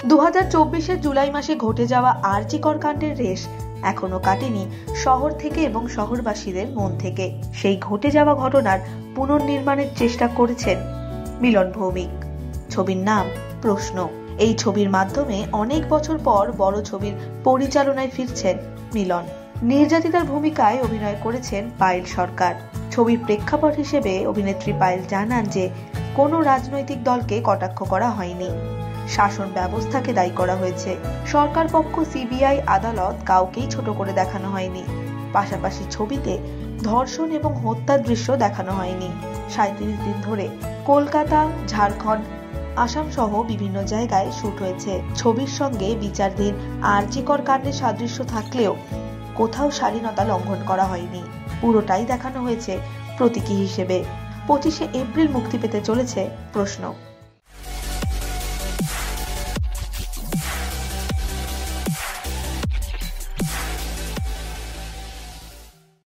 2024-এর জুলাই মাসে ঘটে যাওয়া আর.জি. কর কাণ্ডের রেশ এখনো কাটেনি শহর থেকে এবং শহরবাসীদের মন থেকে। সেই ঘটে যাওয়া ঘটনার পুনর্নির্মাণের চেষ্টা করেছেন মিলন ভৌমিক। ছবির নাম প্রশ্ন। এই ছবির মাধ্যমে অনেক বছর পর বড় ছবির পরিচালনায় ফিরছেন মিলন। নির্যাতিতার ভূমিকায় অভিনয় করেছেন পায়েল সরকার। ছবির প্রেক্ষাপট হিসেবে অভিনেত্রী পায়েল জানান যে কোনো রাজনৈতিক দলকে কটাক্ষ করা হয়নি, শাসন ব্যবস্থাকে দায়ী করা হয়েছে। সরকার পক্ষ, সিবিআই, আদালত কাউকেই ছোট করে দেখানো হয়নি। পাশাপাশি ছবিতে ধর্ষণ এবং হত্যার দৃশ্য দেখানো হয়নি। 37 দিন ধরে কলকাতা, ঝাড়খণ্ড, আসাম সহ বিভিন্ন জায়গায় শুট হয়েছে। ছবির সঙ্গে বিচারাধীন আর.জি. কর কাণ্ডের সাদৃশ্য থাকলেও কোথাও স্বাধীনতা লঙ্ঘন করা হয়নি। পুরোটাই দেখানো হয়েছে প্রতীকী হিসেবে। 25শে এপ্রিল মুক্তি পেতে চলেছে প্রশ্ন।